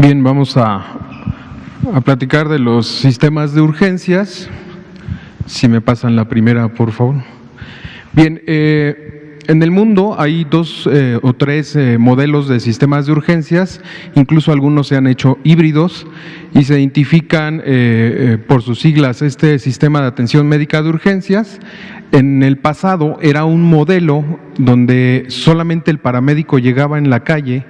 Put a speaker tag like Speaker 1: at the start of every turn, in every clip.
Speaker 1: Bien, vamos a platicar de los sistemas de urgencias. Si me pasan la primera, por favor. Bien, en el mundo hay dos o tres modelos de sistemas de urgencias, incluso algunos se han hecho híbridos y se identifican por sus siglas este sistema de atención médica de urgencias. En el pasado era un modelo donde solamente el paramédico llegaba en la calle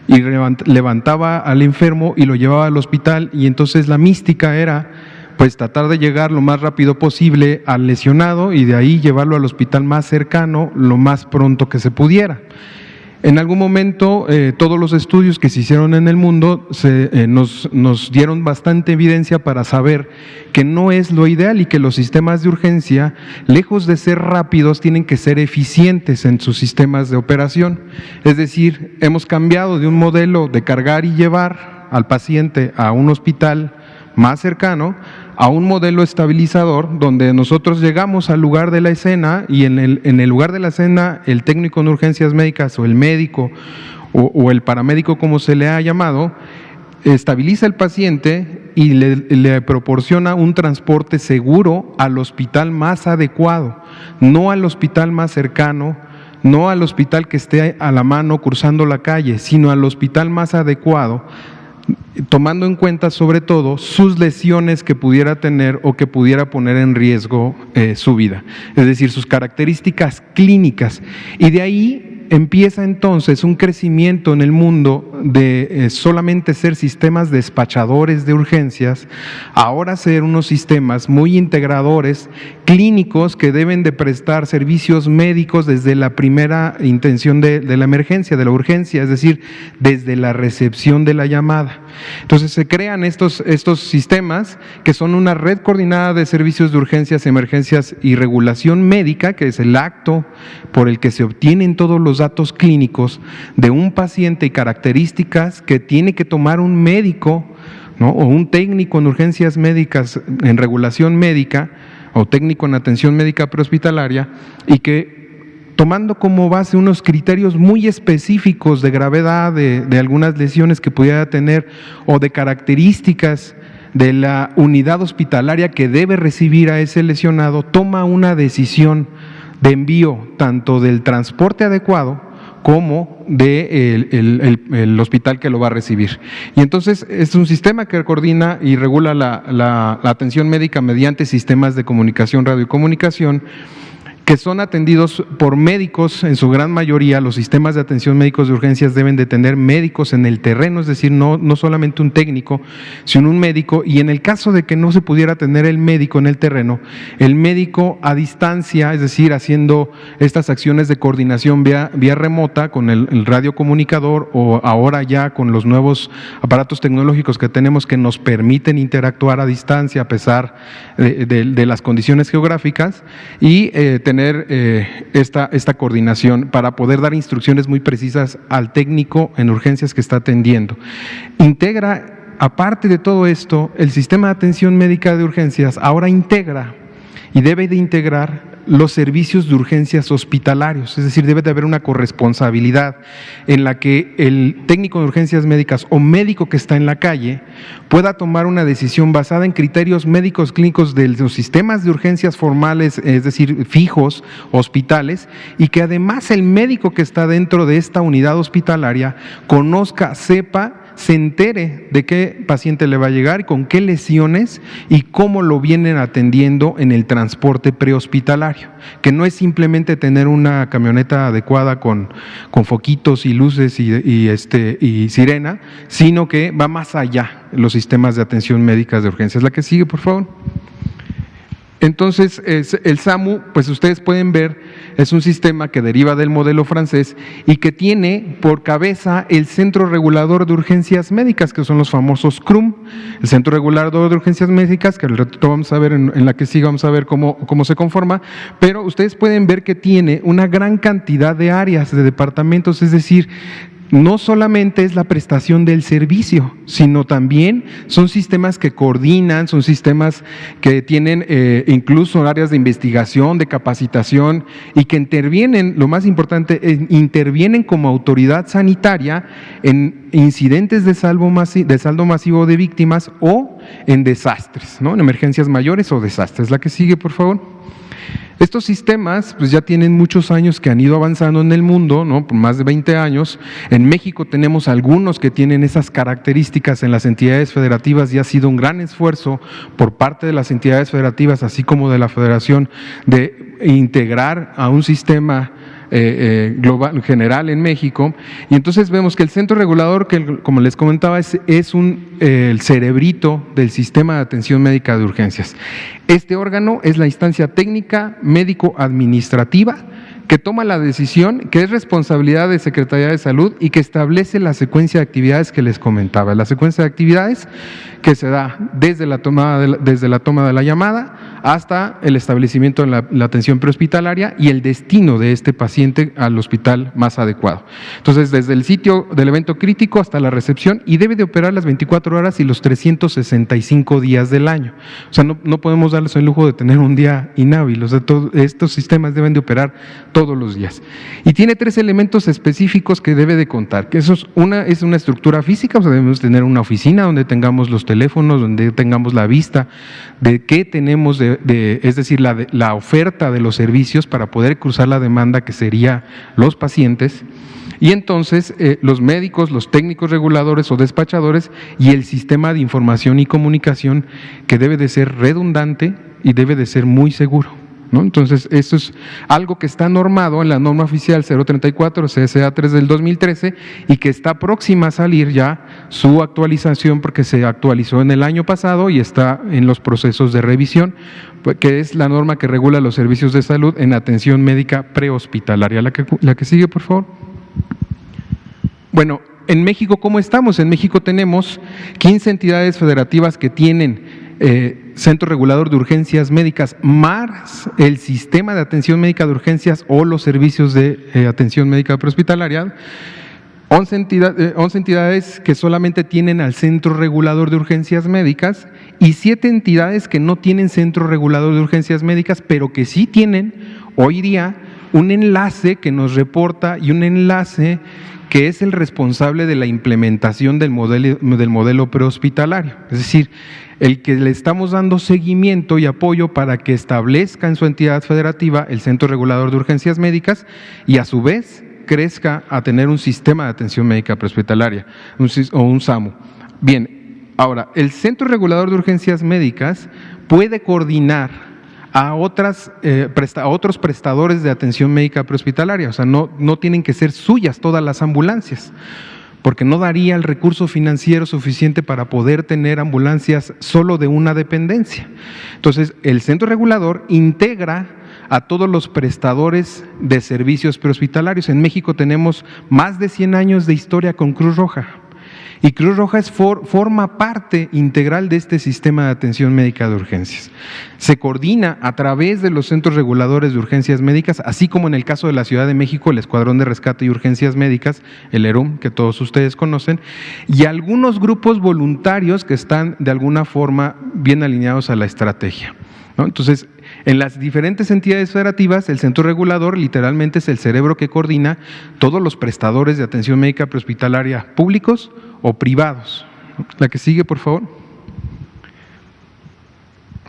Speaker 1: y levantaba al enfermo y lo llevaba al hospital, y entonces la mística era pues tratar de llegar lo más rápido posible al lesionado y de ahí llevarlo al hospital más cercano lo más pronto que se pudiera. En algún momento todos los estudios que se hicieron en el mundo nos dieron bastante evidencia para saber que no es lo ideal y que los sistemas de urgencia, lejos de ser rápidos, tienen que ser eficientes en sus sistemas de operación. Es decir, hemos cambiado de un modelo de cargar y llevar al paciente a un hospital más cercano a un modelo estabilizador donde nosotros llegamos al lugar de la escena y en el lugar de la escena el técnico en urgencias médicas o el médico o el paramédico, como se le ha llamado, estabiliza al paciente y le proporciona un transporte seguro al hospital más adecuado, no al hospital más cercano, no al hospital que esté a la mano cruzando la calle, sino al hospital más adecuado, tomando en cuenta sobre todo sus lesiones que pudiera tener o que pudiera poner en riesgo su vida, es decir, sus características clínicas. Y de ahí empieza entonces un crecimiento en el mundo de solamente ser sistemas despachadores de urgencias, ahora ser unos sistemas muy integradores, clínicos, que deben de prestar servicios médicos desde la primera intención de la emergencia, de la urgencia, es decir, desde la recepción de la llamada. Entonces se crean estos sistemas que son una red coordinada de servicios de urgencias, emergencias y regulación médica, que es el acto por el que se obtienen todos los datos clínicos de un paciente y características que tiene que tomar un médico, ¿no?, o un técnico en urgencias médicas, en regulación médica, o técnico en atención médica prehospitalaria, y que tomando como base unos criterios muy específicos de gravedad de algunas lesiones que pudiera tener o de características de la unidad hospitalaria que debe recibir a ese lesionado, toma una decisión de envío tanto del transporte adecuado como del hospital que lo va a recibir. Y entonces es un sistema que coordina y regula la atención médica mediante sistemas de comunicación, radiocomunicación, que son atendidos por médicos en su gran mayoría. Los sistemas de atención médicos de urgencias deben de tener médicos en el terreno, es decir, no solamente un técnico, sino un médico, y en el caso de que no se pudiera tener el médico en el terreno, el médico a distancia, es decir, haciendo estas acciones de coordinación vía remota con el radiocomunicador, o ahora ya con los nuevos aparatos tecnológicos que tenemos que nos permiten interactuar a distancia a pesar de las condiciones geográficas, y tener esta coordinación para poder dar instrucciones muy precisas al técnico en urgencias que está atendiendo. Integra, aparte de todo esto, el sistema de atención médica de urgencias ahora integra y debe de integrar los servicios de urgencias hospitalarios, es decir, debe de haber una corresponsabilidad en la que el técnico de urgencias médicas o médico que está en la calle pueda tomar una decisión basada en criterios médicos clínicos de los sistemas de urgencias formales, es decir, fijos, hospitales, y que además el médico que está dentro de esta unidad hospitalaria conozca, sepa, se entere de qué paciente le va a llegar, con qué lesiones y cómo lo vienen atendiendo en el transporte prehospitalario, que no es simplemente tener una camioneta adecuada con foquitos y luces y sirena, sino que va más allá los sistemas de atención médicas de urgencias. La que sigue, por favor. Entonces, el SAMU, pues ustedes pueden ver, es un sistema que deriva del modelo francés y que tiene por cabeza el Centro Regulador de Urgencias Médicas, que son los famosos CRUM, el Centro Regulador de Urgencias Médicas, que al ratito vamos a ver, en la que sigue vamos a ver cómo se conforma, pero ustedes pueden ver que tiene una gran cantidad de áreas, de departamentos, es decir, no solamente es la prestación del servicio, sino también son sistemas que coordinan, son sistemas que tienen incluso áreas de investigación, de capacitación y que intervienen, lo más importante, intervienen como autoridad sanitaria en incidentes de saldo masivo de víctimas o en desastres, ¿no? En emergencias mayores o desastres. La que sigue, por favor. Estos sistemas pues ya tienen muchos años que han ido avanzando en el mundo, ¿no? Por más de 20 años. En México tenemos algunos que tienen esas características en las entidades federativas y ha sido un gran esfuerzo por parte de las entidades federativas, así como de la Federación, de integrar a un sistema global, general en México. Y entonces vemos que el centro regulador, que como les comentaba, es el cerebrito del sistema de atención médica de urgencias. Este órgano es la instancia técnica médico-administrativa que toma la decisión, que es responsabilidad de Secretaría de Salud y que establece la secuencia de actividades que les comentaba. La secuencia de actividades que se da desde la toma de la llamada hasta el establecimiento de la atención prehospitalaria y el destino de este paciente al hospital más adecuado. Entonces, desde el sitio del evento crítico hasta la recepción, y debe de operar las 24 horas y los 365 días del año. O sea, no podemos darles el lujo de tener un día inhábil. O sea, estos sistemas deben de operar todos los días. Y tiene 3 elementos específicos que debe de contar, que eso es una estructura física, o sea, debemos tener una oficina donde tengamos los teléfonos, donde tengamos la vista de qué tenemos, es decir, la oferta de los servicios para poder cruzar la demanda que sería los pacientes. Y entonces los médicos, los técnicos reguladores o despachadores y el sistema de información y comunicación que debe de ser redundante y debe de ser muy seguro, ¿no? Entonces, esto es algo que está normado en la norma oficial 034 CSA 3 del 2013 y que está próxima a salir ya su actualización porque se actualizó en el año pasado y está en los procesos de revisión, que es la norma que regula los servicios de salud en atención médica prehospitalaria. La que sigue, por favor. Bueno, en México, ¿cómo estamos? En México tenemos 15 entidades federativas que tienen Centro Regulador de Urgencias Médicas, más el sistema de atención médica de urgencias o los servicios de atención médica prehospitalaria. 11 entidades que solamente tienen al Centro Regulador de Urgencias Médicas y 7 entidades que no tienen Centro Regulador de Urgencias Médicas, pero que sí tienen hoy día un enlace que nos reporta y un enlace que es el responsable de la implementación del modelo prehospitalario. Es decir, el que le estamos dando seguimiento y apoyo para que establezca en su entidad federativa el Centro Regulador de Urgencias Médicas y a su vez crezca a tener un sistema de atención médica prehospitalaria o un SAMU. Bien, ahora, el Centro Regulador de Urgencias Médicas puede coordinar a otros prestadores de atención médica prehospitalaria, o sea, no tienen que ser suyas todas las ambulancias, porque no daría el recurso financiero suficiente para poder tener ambulancias solo de una dependencia. Entonces, el centro regulador integra a todos los prestadores de servicios prehospitalarios. En México tenemos más de 100 años de historia con Cruz Roja. Y Cruz Roja forma parte integral de este sistema de atención médica de urgencias. Se coordina a través de los centros reguladores de urgencias médicas, así como en el caso de la Ciudad de México, el Escuadrón de Rescate y Urgencias Médicas, el ERUM, que todos ustedes conocen, y algunos grupos voluntarios que están de alguna forma bien alineados a la estrategia, ¿no? Entonces, en las diferentes entidades federativas, el centro regulador literalmente es el cerebro que coordina todos los prestadores de atención médica prehospitalaria públicos o privados. La que sigue, por favor.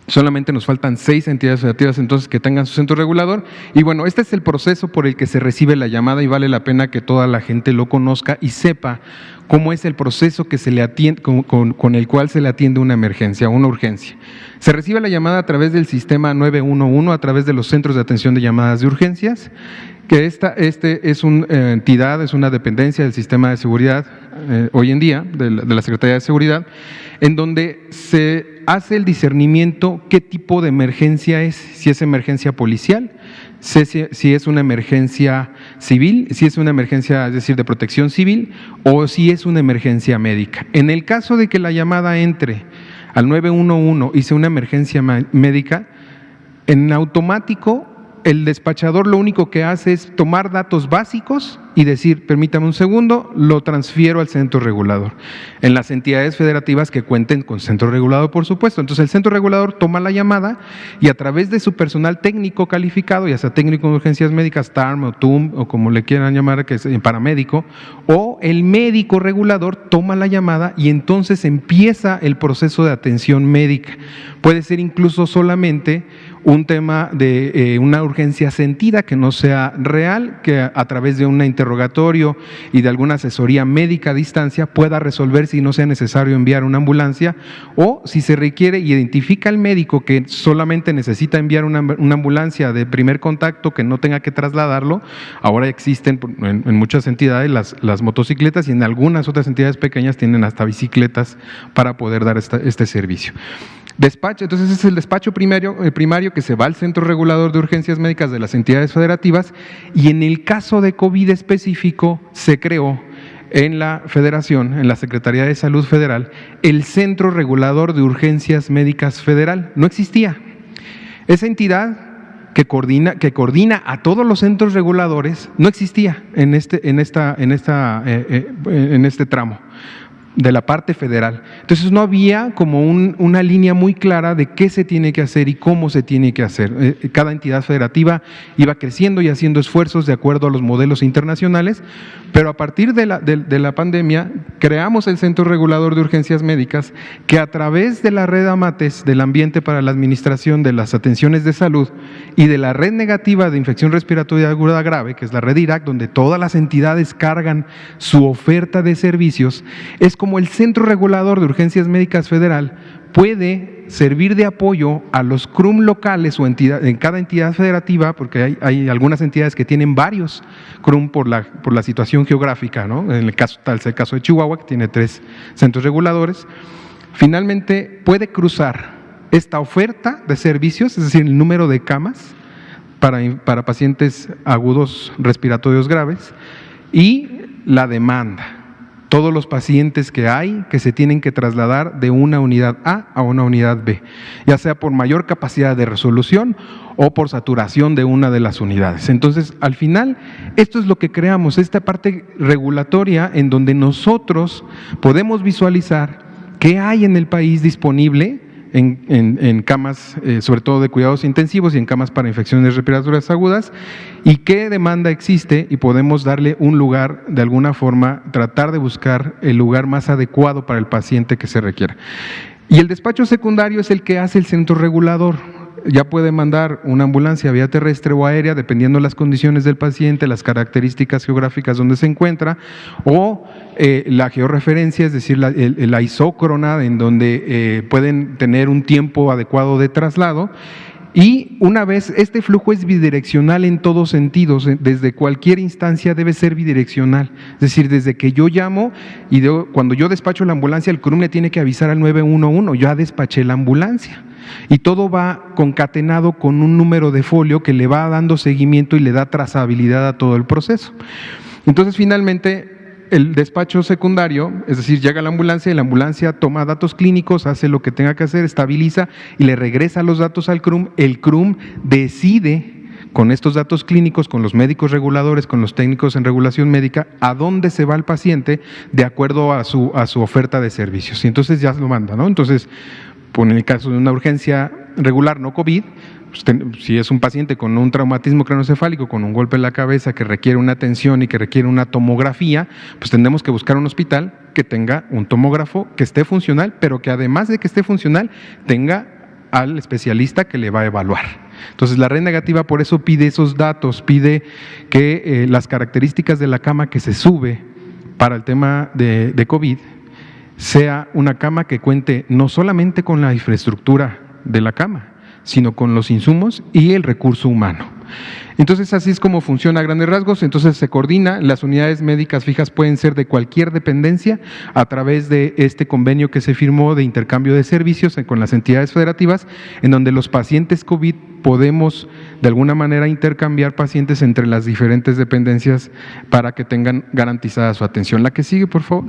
Speaker 1: Solamente nos faltan 6 entidades federativas entonces que tengan su centro regulador. Y bueno, este es el proceso por el que se recibe la llamada y vale la pena que toda la gente lo conozca y sepa cómo es el proceso que se le atiende, con el cual se le atiende una emergencia, una urgencia. Se recibe la llamada a través del sistema 911, a través de los centros de atención de llamadas de urgencias, que este es una entidad, es una dependencia del sistema de seguridad hoy en día, de la Secretaría de Seguridad, en donde se hace el discernimiento qué tipo de emergencia es, si es emergencia policial, si es una emergencia civil, si es una emergencia, es decir, de protección civil, o si es una emergencia médica. En el caso de que la llamada entre al 911 y sea una emergencia médica, en automático el despachador lo único que hace es tomar datos básicos y decir, permítame un segundo, lo transfiero al centro regulador. En las entidades federativas que cuenten con centro regulador, por supuesto. Entonces el centro regulador toma la llamada y a través de su personal técnico calificado, ya sea técnico de urgencias médicas, TARM o TUM, o como le quieran llamar, que es paramédico, o el médico regulador toma la llamada y entonces empieza el proceso de atención médica. Puede ser incluso solamente un tema de una urgencia sentida que no sea real, que a través de un interrogatorio y de alguna asesoría médica a distancia pueda resolver si no sea necesario enviar una ambulancia, o si se requiere y identifica el médico que solamente necesita enviar una ambulancia de primer contacto que no tenga que trasladarlo. Ahora existen en muchas entidades las motocicletas y en algunas otras entidades pequeñas tienen hasta bicicletas para poder dar este servicio. Despacho, entonces es el despacho primario que se va al centro regulador de urgencias médicas de las entidades federativas, y en el caso de COVID específico se creó en la Federación, en la Secretaría de Salud Federal, el Centro Regulador de Urgencias Médicas Federal. No existía. Esa entidad que coordina a todos los centros reguladores no existía en este tramo de la parte federal. Entonces no había como una línea muy clara de qué se tiene que hacer y cómo se tiene que hacer. Cada entidad federativa iba creciendo y haciendo esfuerzos de acuerdo a los modelos internacionales, pero a partir de la pandemia creamos el Centro Regulador de Urgencias Médicas, que a través de la red AMATES, del Ambiente para la Administración de las Atenciones de Salud, y de la red negativa de infección respiratoria aguda grave, que es la red IRAC, donde todas las entidades cargan su oferta de servicios, es como el Centro Regulador de Urgencias Médicas Federal puede servir de apoyo a los CRUM locales o en cada entidad federativa, porque hay algunas entidades que tienen varios CRUM por la situación geográfica, ¿no? En el caso de Chihuahua, que tiene 3 centros reguladores. Finalmente puede cruzar esta oferta de servicios, es decir, el número de camas para pacientes agudos respiratorios graves, y la demanda. Todos los pacientes que se tienen que trasladar de una unidad A una unidad B, ya sea por mayor capacidad de resolución o por saturación de una de las unidades. Entonces, al final, esto es lo que creamos, esta parte regulatoria en donde nosotros podemos visualizar qué hay en el país disponible en camas, sobre todo de cuidados intensivos y en camas para infecciones respiratorias agudas, y qué demanda existe, y podemos darle un lugar, de alguna forma, tratar de buscar el lugar más adecuado para el paciente que se requiera. Y el despacho secundario es el que hace el centro regulador. Ya puede mandar una ambulancia vía terrestre o aérea, dependiendo de las condiciones del paciente, las características geográficas donde se encuentra, o la georreferencia, es decir, la isócrona, en donde pueden tener un tiempo adecuado de traslado. Y una vez, este flujo es bidireccional en todos sentidos, desde cualquier instancia debe ser bidireccional, es decir, desde que yo llamo y cuando yo despacho la ambulancia, el CRUM le tiene que avisar al 911, ya despaché la ambulancia, y todo va concatenado con un número de folio que le va dando seguimiento y le da trazabilidad a todo el proceso. Entonces, finalmente, el despacho secundario, es decir, llega la ambulancia y la ambulancia toma datos clínicos, hace lo que tenga que hacer, estabiliza y le regresa los datos al CRUM. El CRUM decide con estos datos clínicos, con los médicos reguladores, con los técnicos en regulación médica, a dónde se va el paciente de acuerdo a su oferta de servicios. Y entonces ya lo manda, ¿no? Entonces, en el caso de una urgencia regular no COVID, si es un paciente con un traumatismo craneoencefálico, con un golpe en la cabeza que requiere una atención y que requiere una tomografía, pues tendremos que buscar un hospital que tenga un tomógrafo que esté funcional, pero que además de que esté funcional, tenga al especialista que le va a evaluar. Entonces la red negativa por eso pide esos datos, pide que las características de la cama que se sube para el tema de COVID sea una cama que cuente no solamente con la infraestructura de la cama, sino con los insumos y el recurso humano. Entonces, así es como funciona a grandes rasgos. Entonces, se coordina, las unidades médicas fijas pueden ser de cualquier dependencia a través de este convenio que se firmó de intercambio de servicios con las entidades federativas, en donde los pacientes COVID podemos de alguna manera intercambiar pacientes entre las diferentes dependencias para que tengan garantizada su atención. La que sigue, por favor.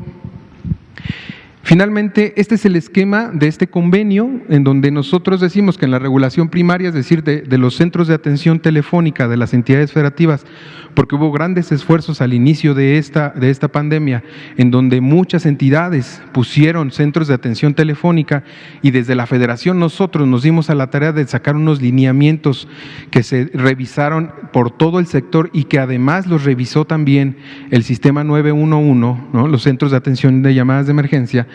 Speaker 1: Finalmente, este es el esquema de este convenio en donde nosotros decimos que en la regulación primaria, es decir, de los centros de atención telefónica de las entidades federativas, porque hubo grandes esfuerzos al inicio de esta pandemia, en donde muchas entidades pusieron centros de atención telefónica y desde la federación nosotros nos dimos a la tarea de sacar unos lineamientos que se revisaron por todo el sector y que además los revisó también el sistema 911, ¿no? Los centros de atención de llamadas de emergencia.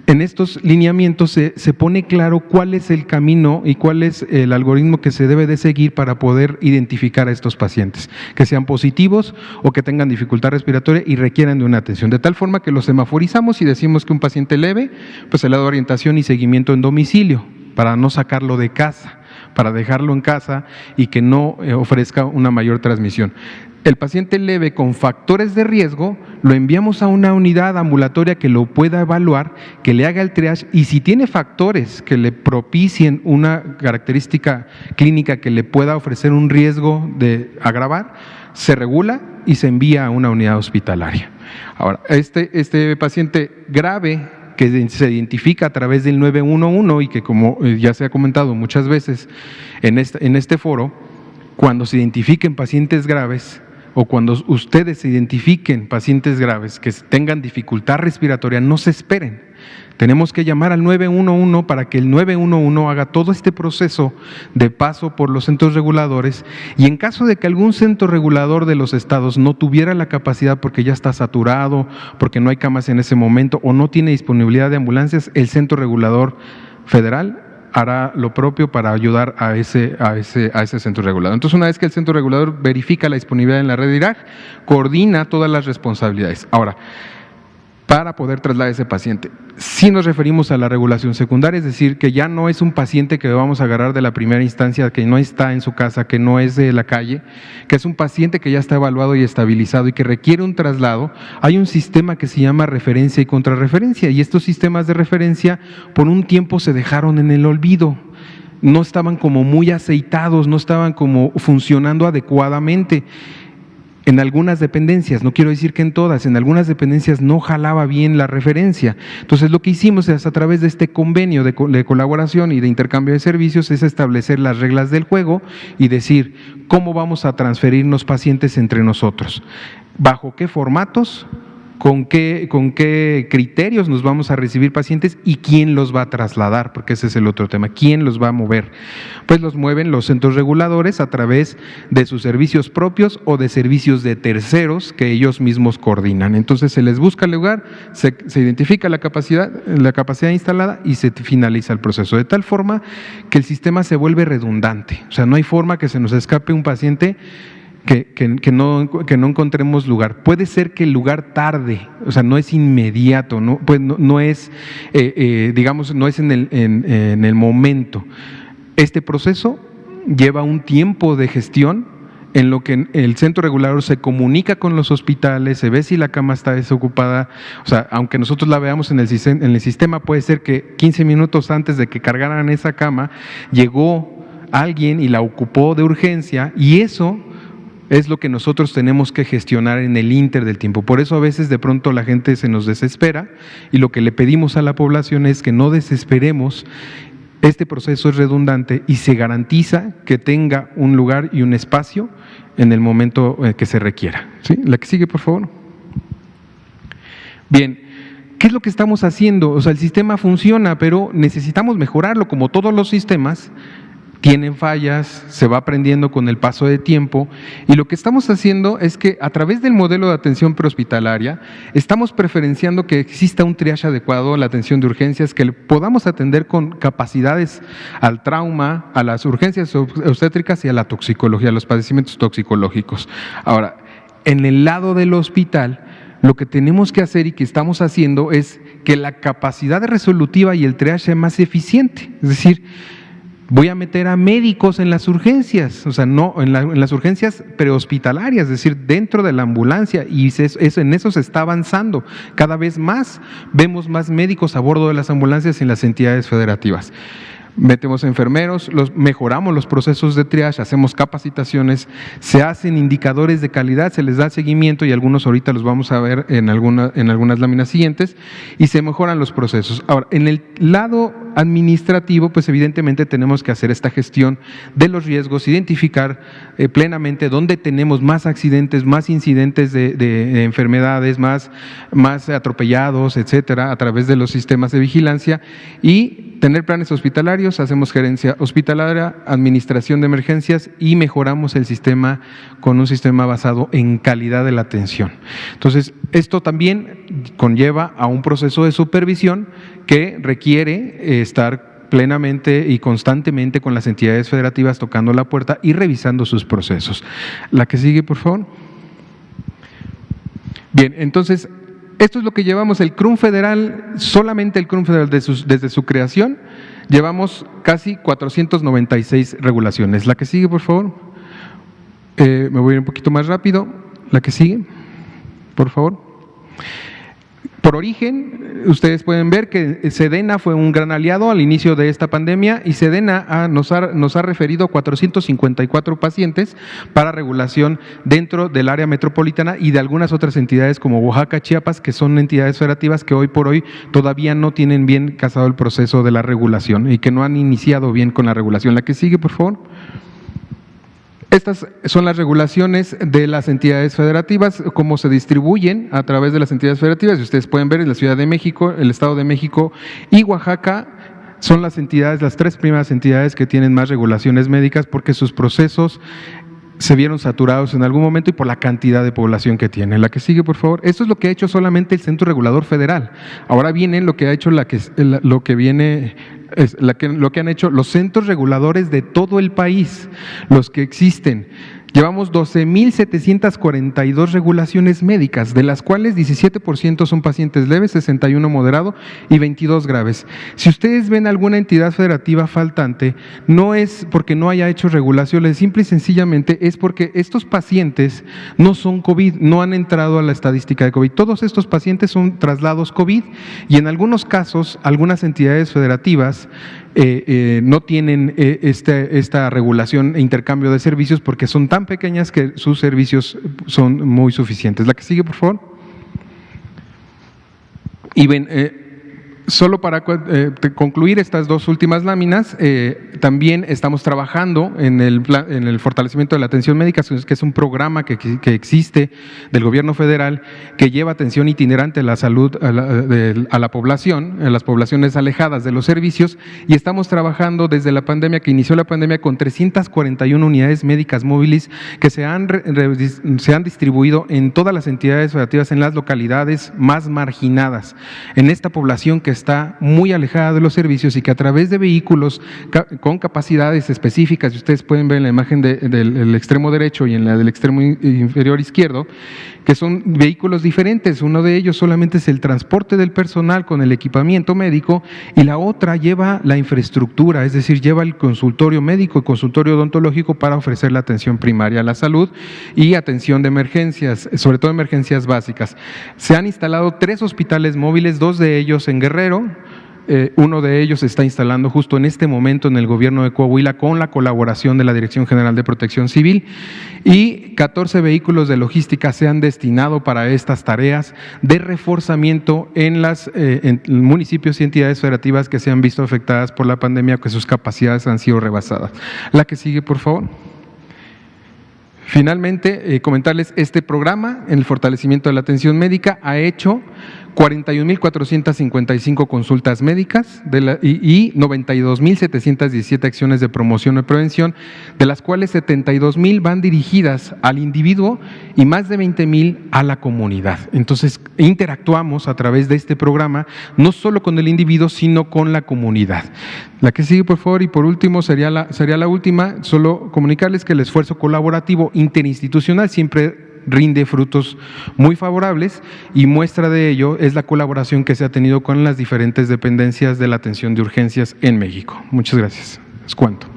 Speaker 1: En estos lineamientos se pone claro cuál es el camino y cuál es el algoritmo que se debe de seguir para poder identificar a estos pacientes, que sean positivos o que tengan dificultad respiratoria y requieran de una atención, de tal forma que los semaforizamos y decimos que un paciente leve, pues se le da orientación y seguimiento en domicilio, para no sacarlo de casa, para dejarlo en casa y que no ofrezca una mayor transmisión. El paciente leve con factores de riesgo lo enviamos a una unidad ambulatoria que lo pueda evaluar, que le haga el triage y si tiene factores que le propicien una característica clínica que le pueda ofrecer un riesgo de agravar, se regula y se envía a una unidad hospitalaria. Ahora, este paciente grave que se identifica a través del 911 y que como ya se ha comentado muchas veces en este foro, cuando se identifiquen pacientes graves o cuando ustedes identifiquen pacientes graves que tengan dificultad respiratoria, no se esperen. Tenemos que llamar al 911 para que el 911 haga todo este proceso de paso por los centros reguladores y en caso de que algún centro regulador de los estados no tuviera la capacidad porque ya está saturado, porque no hay camas en ese momento o no tiene disponibilidad de ambulancias, el centro regulador federal hará lo propio para ayudar a ese centro regulador. Entonces, una vez que el centro regulador verifica la disponibilidad en la red de IRAG, coordina todas las responsabilidades. Ahora, para poder trasladar a ese paciente, si nos referimos a la regulación secundaria, es decir, que ya no es un paciente que vamos a agarrar de la primera instancia, que no está en su casa, que no es de la calle, que es un paciente que ya está evaluado y estabilizado y que requiere un traslado, hay un sistema que se llama referencia y contrarreferencia, y estos sistemas de referencia por un tiempo se dejaron en el olvido. No estaban como muy aceitados, no estaban como funcionando adecuadamente. En algunas dependencias, no quiero decir que en todas, en algunas dependencias no jalaba bien la referencia. Entonces lo que hicimos es a través de este convenio de colaboración y de intercambio de servicios es establecer las reglas del juego y decir cómo vamos a transferirnos pacientes entre nosotros, bajo qué formatos, con qué criterios nos vamos a recibir pacientes y quién los va a trasladar, porque ese es el otro tema, quién los va a mover. Pues los mueven los centros reguladores a través de sus servicios propios o de servicios de terceros que ellos mismos coordinan. Entonces se les busca el lugar, se identifica la capacidad instalada y se finaliza el proceso, de tal forma que el sistema se vuelve redundante. O sea, no hay forma que se nos escape un paciente que no encontremos lugar. Puede ser que el lugar tarde, o sea, no es inmediato, no es, digamos, no es en el momento. Este proceso lleva un tiempo de gestión en lo que el centro regulador se comunica con los hospitales, se ve si la cama está desocupada, o sea, aunque nosotros la veamos en el sistema, puede ser que 15 minutos antes de que cargaran esa cama, llegó alguien y la ocupó de urgencia y eso es lo que nosotros tenemos que gestionar en el ínter del tiempo. Por eso a veces de pronto la gente se nos desespera y lo que le pedimos a la población es que no desesperemos. Este proceso es redundante y se garantiza que tenga un lugar y un espacio en el momento que se requiera. ¿Sí? La que sigue, por favor. Bien, ¿qué es lo que estamos haciendo? O sea, el sistema funciona, pero necesitamos mejorarlo como todos los sistemas. Tienen fallas, se va aprendiendo con el paso de tiempo y lo que estamos haciendo es que a través del modelo de atención prehospitalaria estamos preferenciando que exista un triage adecuado a la atención de urgencias, que podamos atender con capacidades al trauma, a las urgencias obstétricas y a la toxicología, a los padecimientos toxicológicos. Ahora, en el lado del hospital, lo que tenemos que hacer y que estamos haciendo es que la capacidad resolutiva y el triage sea más eficiente, es decir, voy a meter a médicos en las urgencias, o sea, no en las urgencias prehospitalarias, es decir, dentro de la ambulancia, y en eso se está avanzando. Cada vez más vemos más médicos a bordo de las ambulancias en las entidades federativas. Metemos enfermeros, mejoramos los procesos de triage, hacemos capacitaciones, se hacen indicadores de calidad, se les da seguimiento y algunos ahorita los vamos a ver en algunas láminas siguientes, y se mejoran los procesos. Ahora, en el lado administrativo, pues evidentemente tenemos que hacer esta gestión de los riesgos, identificar plenamente dónde tenemos más accidentes, más incidentes de enfermedades, más atropellados, etcétera, a través de los sistemas de vigilancia, y tener planes hospitalarios. Hacemos gerencia hospitalaria, administración de emergencias y mejoramos el sistema con un sistema basado en calidad de la atención. Entonces, esto también conlleva a un proceso de supervisión que requiere estar plenamente y constantemente con las entidades federativas tocando la puerta y revisando sus procesos. La que sigue, por favor. Bien, entonces, esto es lo que llevamos el CRUM federal, solamente el CRUM federal desde su creación, llevamos casi 496 regulaciones. La que sigue, por favor. Me voy a ir un poquito más rápido. La que sigue, por favor. Por origen, ustedes pueden ver que Sedena fue un gran aliado al inicio de esta pandemia y Sedena nos ha referido 454 pacientes para regulación dentro del área metropolitana y de algunas otras entidades como Oaxaca, Chiapas, que son entidades federativas que hoy por hoy todavía no tienen bien casado el proceso de la regulación y que no han iniciado bien con la regulación. La que sigue, por favor. Estas son las regulaciones de las entidades federativas, cómo se distribuyen a través de las entidades federativas. Y ustedes pueden ver en la Ciudad de México, el Estado de México y Oaxaca son las tres primeras entidades que tienen más regulaciones médicas porque sus procesos se vieron saturados en algún momento y por la cantidad de población que tiene. La que sigue, por favor. Esto es lo que ha hecho solamente el Centro Regulador Federal. Ahora viene lo que ha hecho lo que han hecho los centros reguladores de todo el país, los que existen. Llevamos 12,742 regulaciones médicas, de las cuales 17% son pacientes leves, 61 moderado y 22 graves. Si ustedes ven alguna entidad federativa faltante, no es porque no haya hecho regulaciones, simple y sencillamente es porque estos pacientes no son COVID, no han entrado a la estadística de COVID. Todos estos pacientes son traslados COVID y en algunos casos, algunas entidades federativas no tienen esta regulación e intercambio de servicios porque son tan pequeñas que sus servicios son muy suficientes. La que sigue, por favor. Y ven, solo para concluir estas dos últimas láminas, también estamos trabajando en el fortalecimiento de la atención médica, que es un programa que existe del gobierno federal que lleva atención itinerante a la salud a la población, en las poblaciones alejadas de los servicios, y estamos trabajando desde la pandemia, que inició la pandemia, con 341 unidades médicas móviles que se han distribuido en todas las entidades federativas, en las localidades más marginadas, en esta población que está muy alejada de los servicios y que a través de vehículos con capacidades específicas, y ustedes pueden ver en la imagen del extremo derecho y en la del extremo inferior izquierdo, que son vehículos diferentes. Uno de ellos solamente es el transporte del personal con el equipamiento médico y la otra lleva la infraestructura, es decir, lleva el consultorio médico y consultorio odontológico para ofrecer la atención primaria a la salud y atención de emergencias, sobre todo emergencias básicas. Se han instalado 3 hospitales móviles, 2 de ellos en Guerrero. Uno de ellos se está instalando justo en este momento en el gobierno de Coahuila con la colaboración de la Dirección General de Protección Civil, y 14 vehículos de logística se han destinado para estas tareas de reforzamiento en municipios y entidades federativas que se han visto afectadas por la pandemia, que sus capacidades han sido rebasadas. La que sigue, por favor. Finalmente, comentarles, este programa en el fortalecimiento de la atención médica ha hecho 41,455 consultas médicas y 92,717 acciones de promoción y prevención, de las cuales 72,000 van dirigidas al individuo y más de 20,000 a la comunidad. Entonces, interactuamos a través de este programa, no solo con el individuo, sino con la comunidad. La que sigue, por favor, y por último, sería la última, solo comunicarles que el esfuerzo colaborativo interinstitucional siempre rinde frutos muy favorables, y muestra de ello es la colaboración que se ha tenido con las diferentes dependencias de la atención de urgencias en México. Muchas gracias. Es cuanto.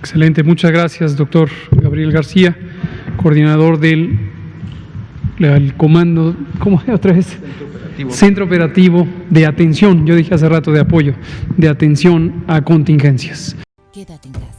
Speaker 2: Excelente, muchas gracias, doctor Gabriel García, coordinador del al comando, ¿cómo es otra vez? Centro operativo de atención, yo dije hace rato de apoyo, de atención a contingencias.
Speaker 3: Quédate en casa.